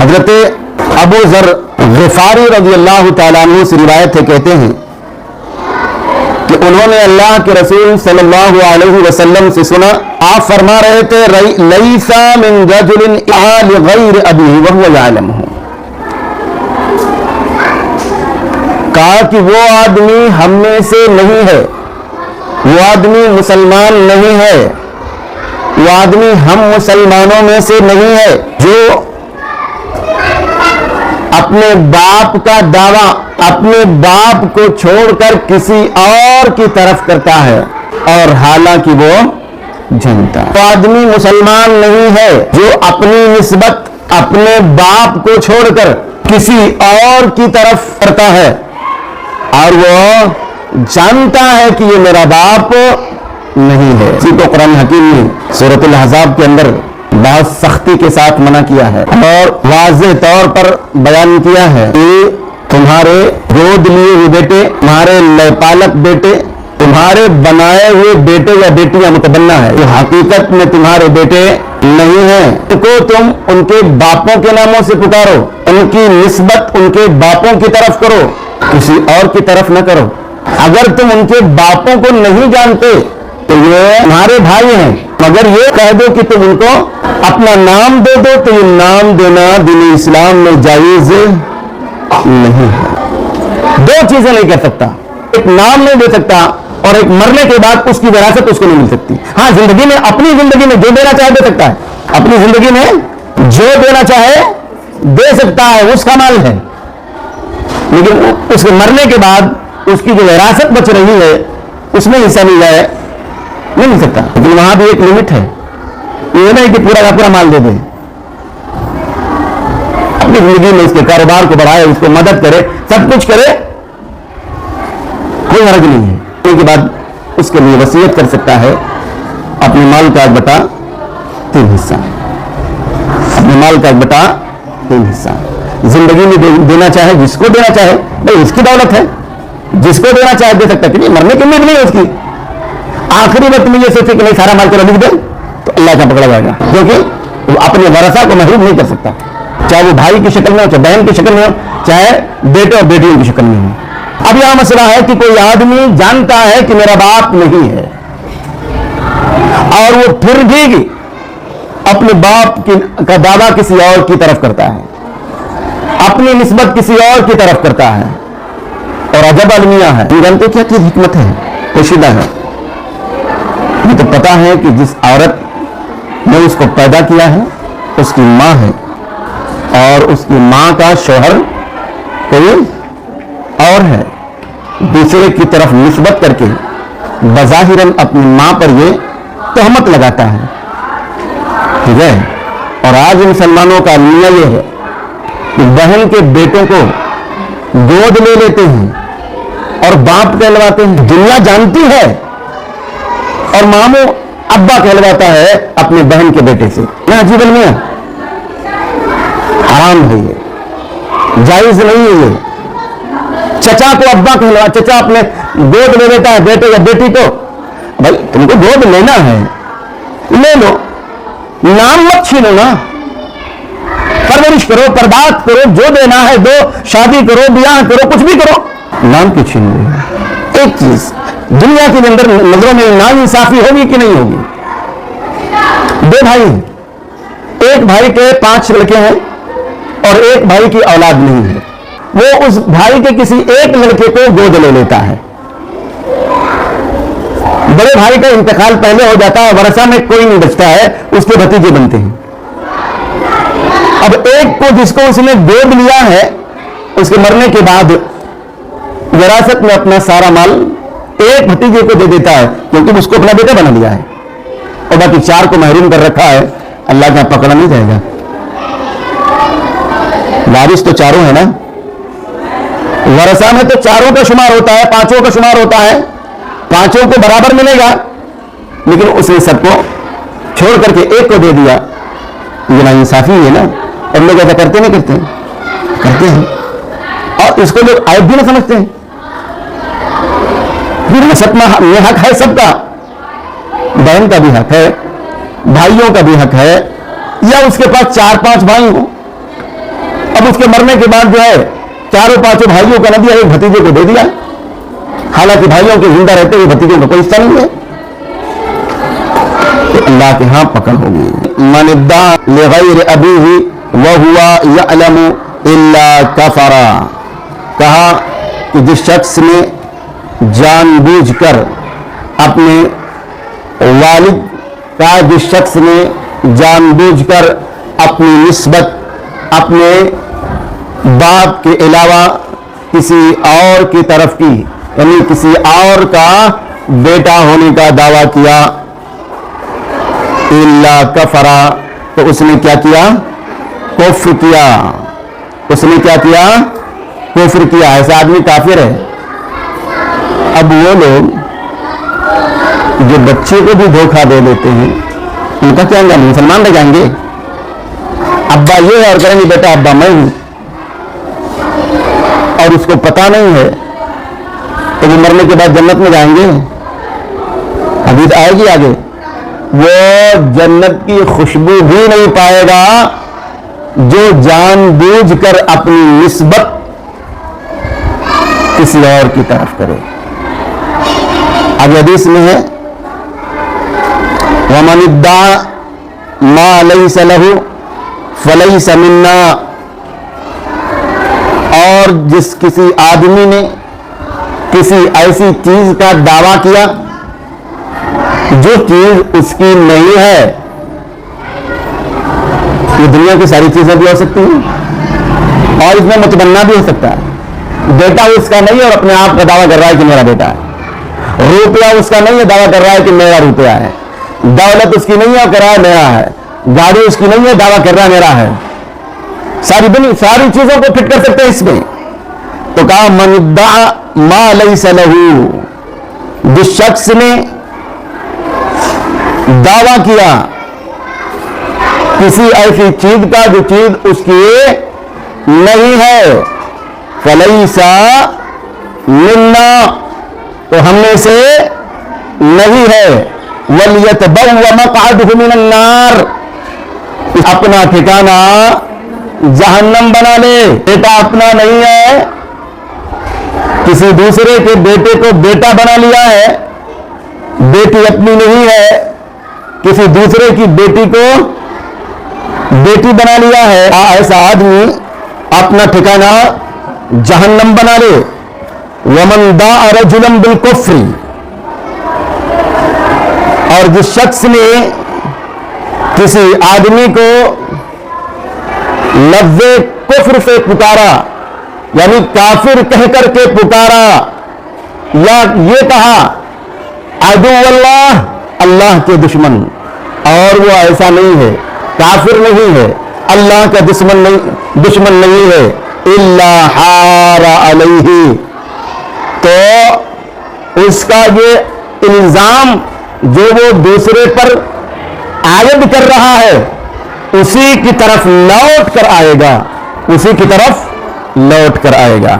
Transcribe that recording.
حضرت ابو ذر غفاری رضی اللہ تعالیٰ عنہ سے روایت ہے، کہتے ہیں کہ انہوں نے اللہ کے رسول صلی اللہ علیہ وسلم سے سنا، آپ فرما رہے تھے لیس من رجل اعا لغیر ابیہ وہو یعلمہ، کہا کہ وہ آدمی ہم میں سے نہیں ہے، وہ آدمی مسلمان نہیں ہے، وہ آدمی ہم مسلمانوں میں سے نہیں ہے جو اپنے باپ کا دعویٰ اپنے باپ کو چھوڑ کر کسی اور کی طرف کرتا ہے اور حالانکہ وہ جانتا ہے۔ وہ آدمی مسلمان نہیں ہے جو اپنی نسبت اپنے باپ کو چھوڑ کر کسی اور کی طرف کرتا ہے اور وہ جانتا ہے کہ یہ میرا باپ نہیں ہے۔ اسی کو قرآن حکیم نے سورۃ الاحزاب کے اندر بہت سختی کے ساتھ منع کیا ہے اور واضح طور پر بیان کیا ہے کہ تمہارے گود لیے ہوئے بیٹے، تمہارے لےپالک بیٹے، تمہارے بنائے ہوئے بیٹے یا بیٹیاں متبنہ ہے، یہ حقیقت میں تمہارے بیٹے نہیں ہیں، ان کو تم ان کے باپوں کے ناموں سے پکارو، ان کی نسبت ان کے باپوں کی طرف کرو، کسی اور کی طرف نہ کرو۔ اگر تم ان کے باپوں کو نہیں جانتے تو یہ تمہارے بھائی ہیں، مگر یہ کہہ دو کہ تم ان کو اپنا نام دے دو تو یہ نام دینا دین اسلام میں جائز نہیں ہے۔ دو چیزیں نہیں کر سکتا، ایک نام نہیں دے سکتا اور ایک مرنے کے بعد اس کی وراثت اس کو نہیں مل سکتی۔ ہاں زندگی میں اپنی زندگی میں جو دینا چاہے دے سکتا ہے، اپنی زندگی میں جو دینا چاہے دے سکتا ہے، اس کا مال ہے، لیکن اس کے مرنے کے بعد اس کی جو وراثت بچ رہی ہے اس میں حصہ مل جائے نہیں مل سکتا، لیکن وہاں بھی ایک لمٹ ہے، یہ نہیں کہ پورا کا پورا مال دے دے، اپنی زندگی میں اس کے کاروبار کو بڑھائے، اس کو مدد کرے، سب کچھ کرے، کوئی حرج نہیں ہے۔ اس کے بعد اس کے لیے وصیت کر سکتا ہے اپنے مال کا 1/3 حصہ، اپنے مال کا 1/3 حصہ زندگی میں دینا چاہے، جس کو دینا چاہے، بھائی اس کی دولت ہے، جس کو دینا چاہے دے سکتا ہے، کہ مرنے کی امید نہیں ہے اس کی، آخری وقت میں یہ سوچے کہ نہیں سارا مال کو لکھ دے تو اللہ کا پکڑا جائے گا، کیونکہ وہ اپنے ورثہ کو محروم نہیں کر سکتا، چاہے وہ بھائی کی شکل میں ہو، چاہے بہن کی شکل میں ہو، چاہے بیٹے اور بیٹیوں کی شکل میں ہو۔ اب یہاں مسئلہ ہے کہ کوئی آدمی جانتا ہے کہ میرا باپ نہیں ہے اور وہ پھر بھی اپنے باپ کا دعویٰ کسی اور کی طرف کرتا ہے، اپنی نسبت کسی اور کی طرف کرتا ہے، اور عجب المیہ ہے، جانتے کیا چیز حکمت ہے، پوشیدہ ہے۔ یہ تو پتا ہے کہ جس عورت نے اس کو پیدا کیا ہے اس کی ماں ہے اور اس کی ماں کا شوہر کوئی اور ہے، دوسرے کی طرف نسبت کر کے بظاہراً اپنی ماں پر یہ تہمت لگاتا ہے، ٹھیک ہے۔ اور آج مسلمانوں کا المیہ یہ ہے کہ بہن کے بیٹوں کو گود لے لیتے ہیں اور باپ کہلواتے ہیں، دنیا جانتی ہے، اور ماموں ابا کہلواتا ہے اپنے بہن کے بیٹے سے، یہ عجیب المیہ، حرام ہے، یہ جائز نہیں ہے۔ یہ چچا کو ابا کہلوا، چچا اپنے گود لے لیتا ہے بیٹے یا بیٹی کو، بھائی تم کو گود لینا ہے لے لو، نام مت چھینو نا، پرورش کرو، پرداخت کرو، جو دینا ہے دو، شادی کرو، بیاہ کرو، کچھ بھی کرو، نام کی چھین لو۔ ایک چیز دنیا کے اندر نظروں میں ناانصافی ہوگی کہ نہیں ہوگی؟ دو بھائی ہیں، ایک بھائی کے 5 لڑکے ہیں اور ایک بھائی کی اولاد نہیں ہے، وہ اس بھائی کے کسی ایک لڑکے کو گود لے لیتا ہے، بڑے بھائی کا انتقال پہلے ہو جاتا ہے، ورثہ میں کوئی نہیں بچتا ہے، اس کے بھتیجے بنتے ہیں۔ اب ایک کو جس کو اس نے گود لیا ہے اس کے مرنے کے بعد وراثت میں اپنا سارا مال ایک بھتیجے کو دے دیتا ہے کیونکہ اس کو اپنا بیٹا بنا لیا ہے، اور باقی 4 کو محروم کر رکھا ہے، اللہ کا پکڑا نہیں جائے گا۔ وارث تو 4 ہے نا، ورثہ میں تو 4 کا شمار ہوتا ہے، 5 کا شمار ہوتا ہے، 5 کو برابر ملے گا، لیکن اس نے سب کو چھوڑ کر کے ایک کو دے دیا، یہ ناانصافی ہے نا۔ اور لوگ ایسا کرتے نہیں کرتے ہیں، اور اس کو لوگ عیب بھی نہ سمجھتے ہیں، وراثت میں حق ہے سب کا، بہن کا بھی حق ہے، بھائیوں کا بھی حق ہے، یا اس کے پاس 4-5 بھائی ہوں اب اس کے مرنے کے بعد جو ہے چاروں پانچوں بھائیوں کا نہ دیا، ایک بھتیجے کو دے دیا، حالانکہ بھائیوں کے زندہ رہتے ہوئے بھتیجوں کا کوئی حصہ نہیں ہے، تو اللہ کے ہاں پکڑ ہوگی۔ من ادعا لغیر ابیہ وہو یعلم الا کفر، کہا کہ جس شخص نے جان بوجھ کر اپنے والد کا، جس شخص نے جان بوجھ کر اپنی نسبت اپنے باپ کے علاوہ کسی اور کی طرف کی، یعنی کسی اور کا بیٹا ہونے کا دعویٰ کیا، الا کفرا، تو اس نے کیا کیا؟ کفر کیا۔ اس نے کیا کیا؟ کفر کیا۔ ایسا آدمی کافر ہے۔ اب وہ لوگ جو بچے کو بھی دھوکہ دے دیتے ہیں، ان کا کیا انجام؟ مسلمان رہ جائیں گے؟ ابا یہ ہے اور کہیں گے بیٹا ابا میں ہوں، اور اس کو پتا نہیں ہے، تو وہ مرنے کے بعد جنت میں جائیں گے؟ حدیث آئے گی آگے، وہ جنت کی خوشبو بھی نہیں پائے گا جو جان بوجھ کر اپنی نسبت کسی اور کی طرف کرے۔ آگے حدیث میں ہے وَمَنِ ادَّعَى مَا لَيْسَ لَهُ فَلَيْسَ مِنَّا، اور جس کسی آدمی نے کسی ایسی چیز کا دعویٰ کیا جو چیز اس کی نہیں ہے، یہ دنیا کی ساری چیزیں بھی ہو سکتی ہیں اور اس میں متمنا بھی ہو سکتا ہے۔ بیٹا اس کا نہیں ہے اور اپنے آپ کا دعویٰ کر رہا ہے کہ میرا بیٹا ہے، روپیہ اس کا نہیں ہے، دعویٰ کر رہا ہے کہ میرا روپیہ ہے، دولت اس کی نہیں ہے اور کر رہا ہے میرا ہے، گاڑی اس کی نہیں ہے، دعویٰ کر رہا ہے میرا ہے، ساری چیزوں کو فٹ کر سکتے ہیں اس میں۔ تو کہا من ادعا ما لیس لہ، جس شخص نے دعویٰ کیا کسی ایسی چیز کا جو چیز اس کی نہیں ہے، فلیس منا، تو ہم میں سے نہیں ہے، وَلْيَتَبَوَّ مَقْعَدُهُ مِنَ النَّارِ، اپنا ٹھکانہ جہنم بنا لے۔ بیٹا اپنا نہیں ہے، کسی دوسرے کے بیٹے کو بیٹا بنا لیا ہے، بیٹی اپنی نہیں ہے، کسی دوسرے کی بیٹی کو بیٹی بنا لیا ہے، ایسا آدمی اپنا ٹھکانہ جہنم بنا لے۔ وَمَنْ دَاعَ رَجُلًا بِالْكُفْرِ، اور جس شخص نے کسی آدمی کو لفظ کفر سے پکارا، یعنی کافر کہہ کر کے پکارا، یا یہ کہا عدو اللہ، اللہ کے دشمن، اور وہ ایسا نہیں ہے، کافر نہیں ہے، اللہ کا دشمن نہیں ہے، الا حار علیہ، تو اس کا یہ الزام جو وہ دوسرے پر عائد کر رہا ہے اسی کی طرف لوٹ کر آئے گا، اسی کی طرف لوٹ کر آئے گا۔